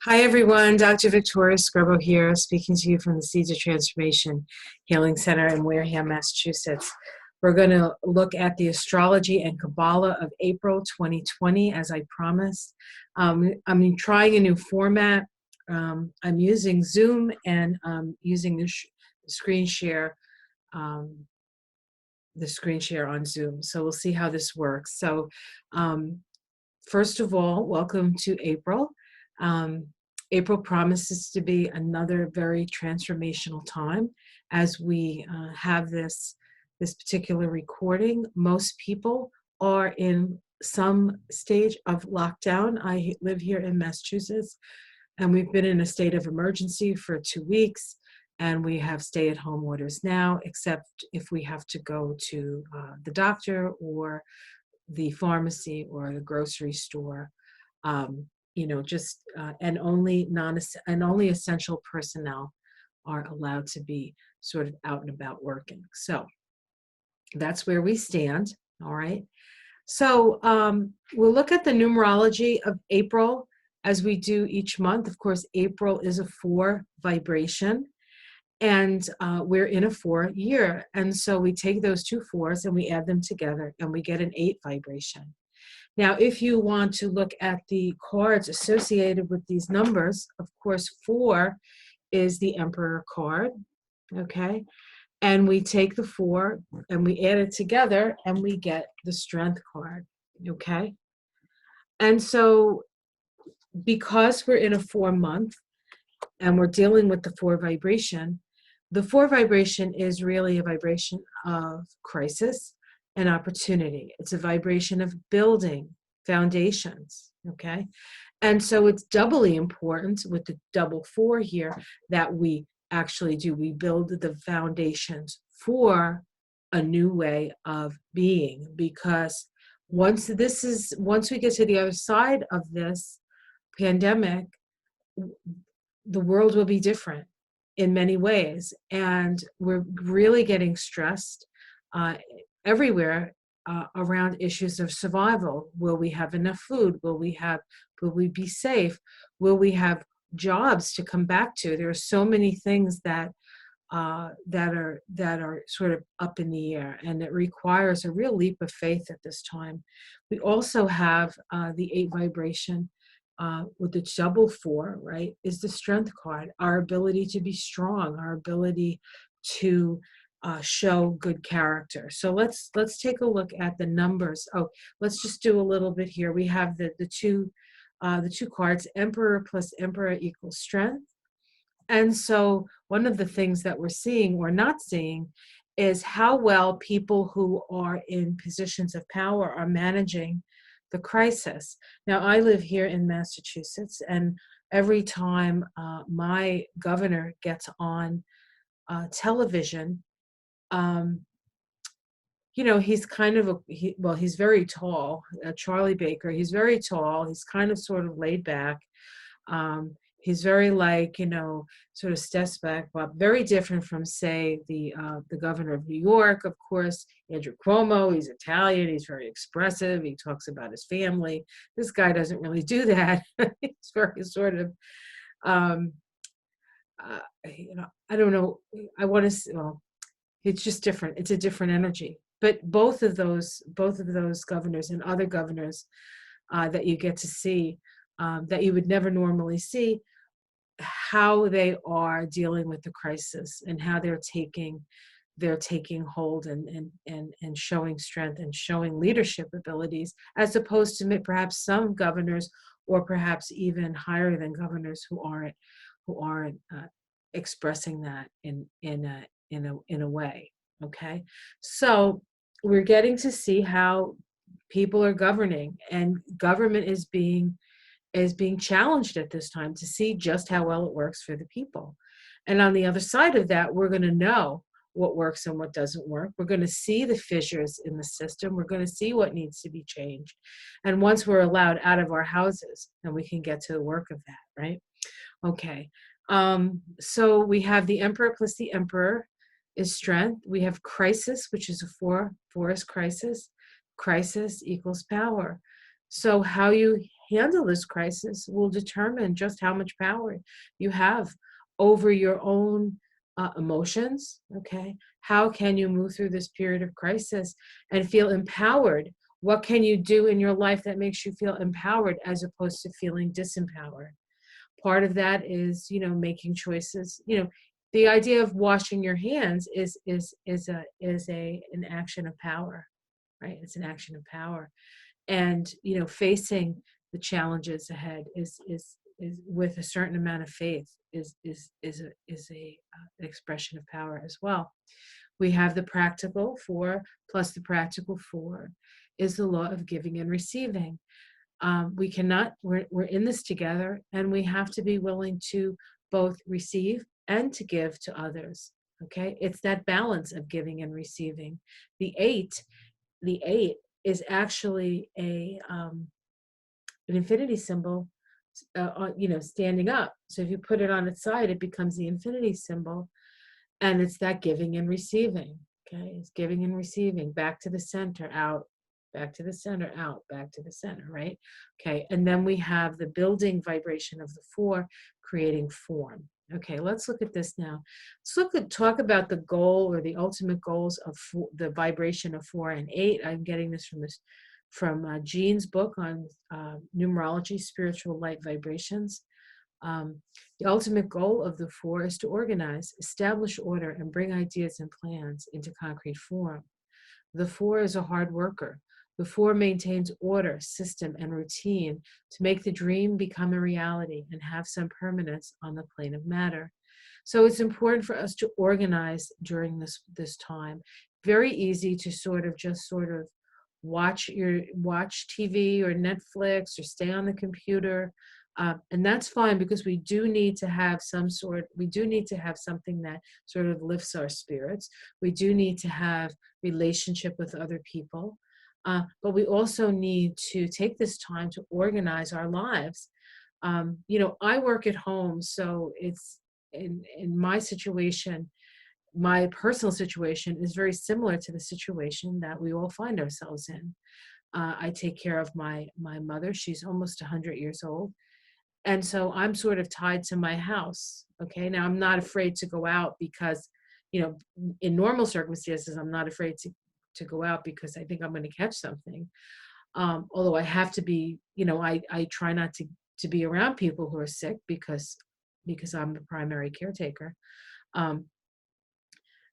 Hi, everyone. Dr. Victoria Scrubbo here, speaking to you from the Seeds of Transformation Healing Center in Wareham, Massachusetts. We're going to look at the Astrology and Kabbalah of April 2020, as I promised. I'm trying a new format. I'm using Zoom and using the screen share, on Zoom. So we'll see how this works. So first of all, welcome to April. April promises to be another very transformational time as we have this particular recording. Most people are in some stage of lockdown. I live here in Massachusetts, and we've been in a state of emergency for 2 weeks, and we have stay-at-home orders now, except if we have to go to the doctor or the pharmacy or the grocery store. And only essential personnel are allowed to be sort of out and about working. So that's where we stand. All right. So we'll look at the numerology of April as we do each month. Of course, April is a 4 vibration, and we're in a 4 year. And so we take those two 4s and we add them together and we get an 8 vibration. Now, if you want to look at the cards associated with these numbers, of course, 4 is the Emperor card, okay? And we take the 4 and we add it together and we get the Strength card, okay? And so because we're in a 4 month and we're dealing with the 4 vibration, the 4 vibration is really a vibration of crisis and opportunity. It's a vibration of building foundations, okay? And so it's doubly important with the double 4 here that we actually do. We build the foundations for a new way of being, because once we get to the other side of this pandemic, the world will be different in many ways. And we're really getting stressed everywhere around issues of survival. Will we have enough food? Will we be safe? Will we have jobs to come back to? There are so many things that are sort of up in the air, and it requires a real leap of faith at this time. We also have the 8 vibration with the double 4, right, is the Strength card. Our ability to be strong, our ability to show good character. So let's take a look at the numbers. Oh, let's just do a little bit here. We have the two cards. Emperor plus Emperor equals Strength. And so one of the things that we're seeing or not seeing is how well people who are in positions of power are managing the crisis. Now, I live here in Massachusetts, and every time my governor gets on television, he's kind of he's very tall, Charlie Baker. He's very tall. He's kind of sort of laid back. He's very sort of steps back, but very different from, say, the governor of New York, of course, Andrew Cuomo. He's Italian. He's very expressive. He talks about his family. This guy doesn't really do that. He's very sort of, I don't know. I want to. It's just different. It's a different energy. But both of those governors and other governors that you get to see that you would never normally see, how they are dealing with the crisis and how they're taking hold and showing strength and showing leadership abilities, as opposed to perhaps some governors, or perhaps even higher than governors, who aren't expressing that in a way. Okay, so we're getting to see how people are governing, and government is being challenged at this time to see just how well it works for the people. And on the other side of that, we're going to know what works and what doesn't work. We're going to see the fissures in the system. We're going to see what needs to be changed. And once we're allowed out of our houses, then we can get to the work of that, right? Okay. So we have the Emperor plus the Emperor is Strength. We have Crisis, which is a 4 is crisis. Crisis equals power. So how you handle this crisis will determine just how much power you have over your own emotions. Okay. How can you move through this period of crisis and feel empowered? What can you do in your life that makes you feel empowered as opposed to feeling disempowered? Part of that is, making choices. The idea of washing your hands is an action of power, right? It's an action of power. And facing the challenges ahead is with a certain amount of faith is an expression of power as well. We have the practical four, plus the practical four is the law of giving and receiving. We cannot, we're in this together, and we have to be willing to both receive and to give to others. Okay, it's that balance of giving and receiving. The eight is actually an infinity symbol, standing up. So if you put it on its side, it becomes the infinity symbol, and it's that giving and receiving. Okay, it's giving and receiving, back to the center, out, back to the center, out, back to the center, right? Okay, and then we have the building vibration of the four, creating form. Okay, let's look at this now. Talk about the goal or the ultimate goals of the vibration of 4 and 8. I'm getting this from Jean's book on numerology, spiritual light vibrations. The ultimate goal of the 4 is to organize, establish order, and bring ideas and plans into concrete form. The 4 is a hard worker. The 4 maintains order, system, and routine to make the dream become a reality and have some permanence on the plane of matter. So it's important for us to organize during this time. Very easy to sort of watch TV or Netflix or stay on the computer. And that's fine, because we do need to have something that sort of lifts our spirits. We do need to have relationship with other people. But we also need to take this time to organize our lives. I work at home, so it's in my situation, my personal situation is very similar to the situation that we all find ourselves in. I take care of my mother. She's almost 100 years old. And so I'm sort of tied to my house. Okay. Now I'm not afraid to go out because, in normal circumstances, I'm not afraid to go out because I think I'm going to catch something. Although I have to be, I try not to be around people who are sick because I'm the primary caretaker.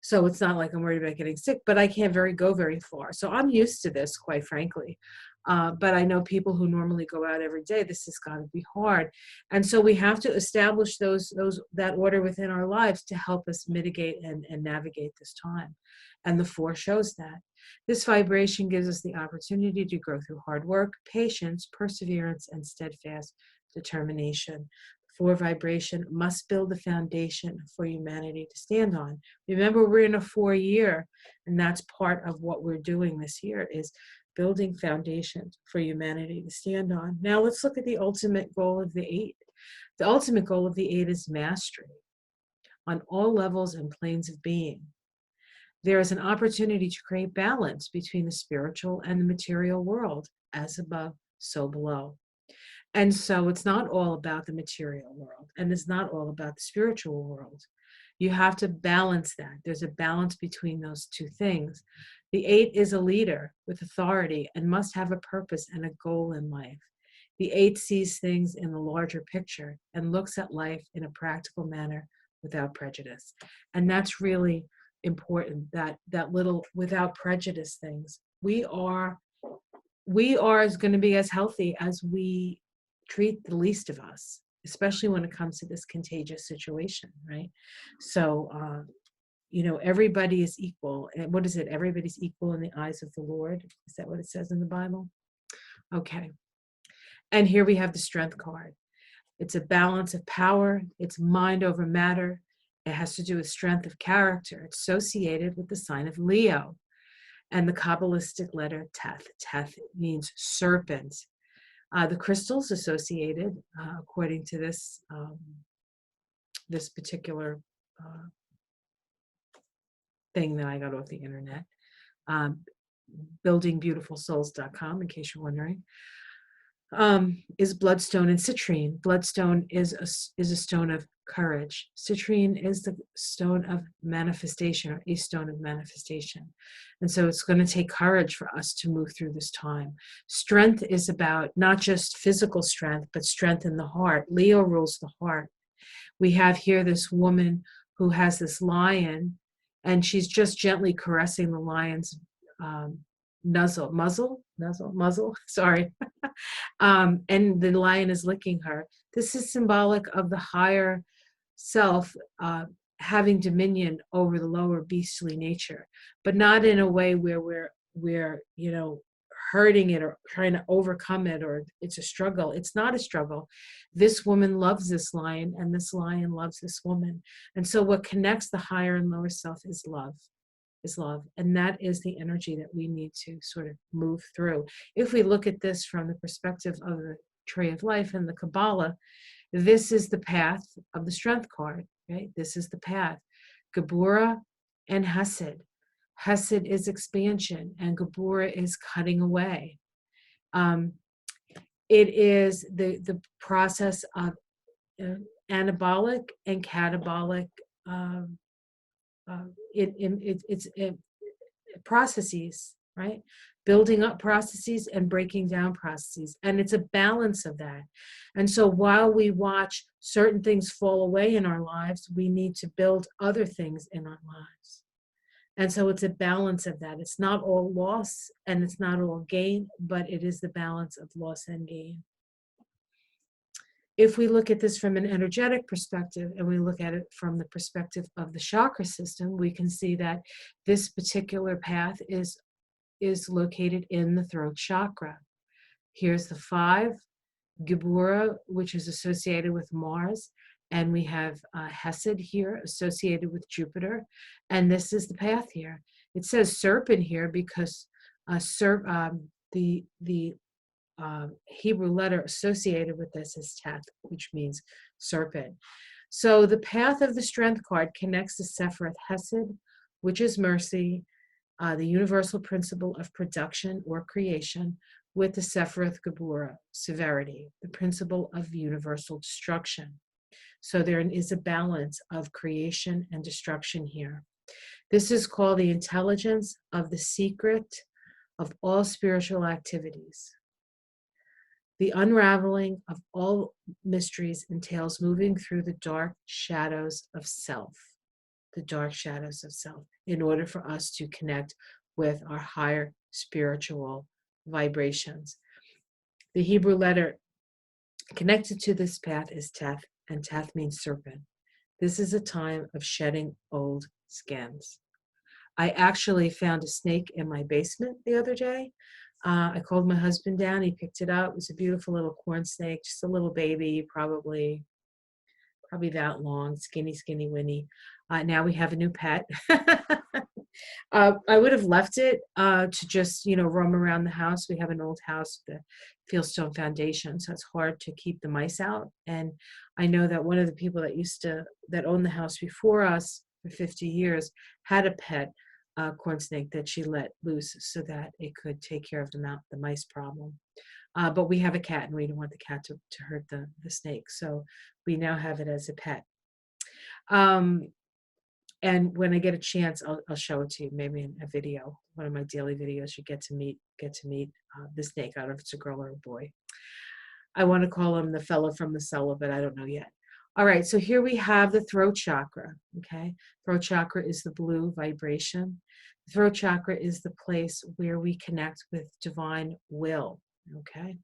So it's not like I'm worried about getting sick, but I can't go very far. So I'm used to this, quite frankly. But I know people who normally go out every day, this has got to be hard. And so we have to establish that order within our lives to help us mitigate and navigate this time. And the 4 shows that. This vibration gives us the opportunity to go through hard work, patience, perseverance, and steadfast determination. 4 vibration must build the foundation for humanity to stand on. Remember, we're in a 4 year, and that's part of what we're doing this year, is building foundations for humanity to stand on. Now let's look at the ultimate goal of the 8. The ultimate goal of the 8 is mastery on all levels and planes of being. There is an opportunity to create balance between the spiritual and the material world, as above, so below. And so it's not all about the material world, and it's not all about the spiritual world. You have to balance that. There's a balance between those two things. The 8 is a leader with authority and must have a purpose and a goal in life. The 8 sees things in the larger picture and looks at life in a practical manner without prejudice. And that's really important, that little without prejudice things. We are going to be as healthy as we treat the least of us, especially when it comes to this contagious situation, right? So, everybody is equal. And what is it? Everybody's equal in the eyes of the Lord. Is that what it says in the Bible? Okay. And here we have the strength card. It's a balance of power. It's mind over matter. It has to do with strength of character. It's associated with the sign of Leo and the Kabbalistic letter Teth. Teth means serpent. The crystals associated, according to this particular thing that I got off the internet, buildingbeautifulsouls.com, in case you're wondering. is bloodstone and citrine. Bloodstone is a stone of courage. Citrine is the stone of manifestation, or a stone of manifestation. And so it's going to take courage for us to move through this time. Strength is about not just physical strength, but strength in the heart. Leo rules the heart. We have here this woman who has this lion, and she's just gently caressing the lion's muzzle, sorry. And the lion is licking her. This is symbolic of the higher self having dominion over the lower beastly nature, but not in a way where we're hurting it or trying to overcome it, or it's a struggle. It's not a struggle. This woman loves this lion, and this lion loves this woman. And so what connects the higher and lower self is love. And that is the energy that we need to sort of move through. If we look at this from the perspective of the tree of life and the Kabbalah, this is the path of the strength card, right? This is the path. Geburah and Hesed. Hesed is expansion, and Geburah is cutting away. It is the process of anabolic and catabolic it's processes, right? Building up processes and breaking down processes. And it's a balance of that. And so while we watch certain things fall away in our lives, we need to build other things in our lives. And so it's a balance of that. It's not all loss and it's not all gain, but it is the balance of loss and gain. If we look at this from an energetic perspective, and we look at it from the perspective of the chakra system, we can see that this particular path is located in the throat chakra. Here's the 5, Geburah, which is associated with Mars, and we have Hesed here associated with Jupiter, and this is the path here. It says serpent here because the Hebrew letter associated with this is Teth, which means serpent. So the path of the strength card connects the Sephiroth Hesed, which is mercy, the universal principle of production or creation, with the Sephiroth Geburah, severity, the principle of universal destruction. So there is a balance of creation and destruction here. This is called the intelligence of the secret of all spiritual activities. The unraveling of all mysteries entails moving through the dark shadows of self, in order for us to connect with our higher spiritual vibrations. The Hebrew letter connected to this path is Teth, and Teth means serpent. This is a time of shedding old skins. I actually found a snake in my basement the other day. I called my husband down. He picked it up. It was a beautiful little corn snake, just a little baby, probably that long, skinny winny. Now we have a new pet. I would have left it to just, roam around the house. We have an old house with a fieldstone foundation, so it's hard to keep the mice out. And I know that one of the people that owned the house before us for 50 years had a pet corn snake that she let loose so that it could take care of the mice problem. But we have a cat, and we don't want the cat to hurt the snake. So we now have it as a pet. And when I get a chance, I'll show it to you, maybe in a video, one of my daily videos. You get to meet the snake. I don't know if it's a girl or a boy. I want to call him the fellow from the cellar, but I don't know yet. All right, so here we have the throat chakra, okay? Throat chakra is the blue vibration. The throat chakra is the place where we connect with divine will, okay?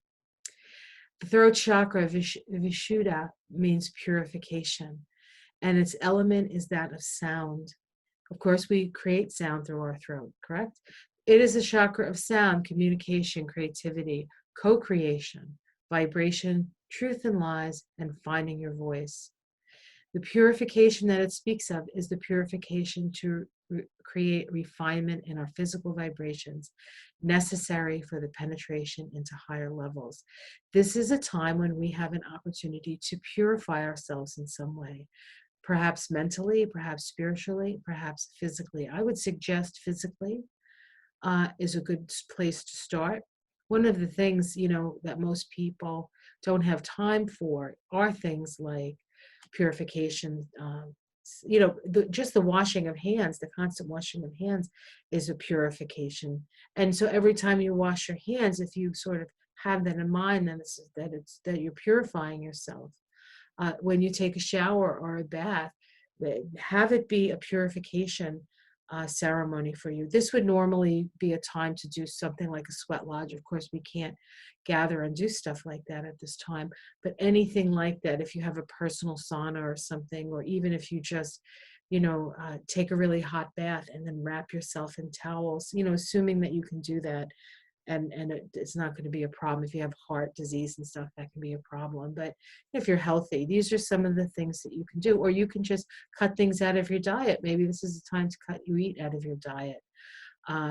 The throat chakra, Vishuddha, means purification, and its element is that of sound. Of course, we create sound through our throat, correct? It is a chakra of sound, communication, creativity, co-creation, vibration, truth and lies, and finding your voice. The purification that it speaks of is the purification to create refinement in our physical vibrations necessary for the penetration into higher levels. This is a time when we have an opportunity to purify ourselves in some way, perhaps mentally, perhaps spiritually, perhaps physically. I would suggest physically is a good place to start. one of the things, that most people don't have time for are things like purification. Just the washing of hands, the constant washing of hands is a purification. And so every time you wash your hands, if you sort of have that in mind, then that you're purifying yourself. When you take a shower or a bath, have it be a purification ceremony for you. This would normally be a time to do something like a sweat lodge. Of course, we can't gather and do stuff like that at this time, but anything like that, if you have a personal sauna or something, or even if you just, take a really hot bath and then wrap yourself in towels, assuming that you can do that, and it's not going to be a problem. If you have heart disease and stuff, that can be a problem. But if you're healthy, these are some of the things that you can do. Or you can just cut things out of your diet. Maybe this is the time to cut your eat out of your diet.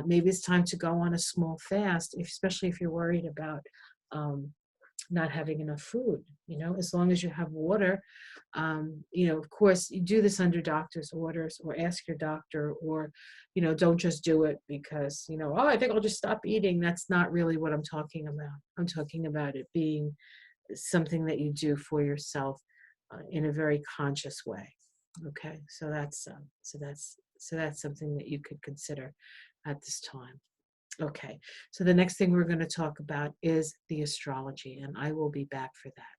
Maybe it's time to go on a small fast, especially if you're worried about um, not having enough food. As long as you have water. Of course, you do this under doctor's orders, or ask your doctor, or don't just do it because oh, I think I'll just stop eating. That's not really what I'm talking about. I'm talking about it being something that you do for yourself in a very conscious way. Okay, so that's something that you could consider at this time. Okay, so the next thing we're going to talk about is the astrology, and I will be back for that.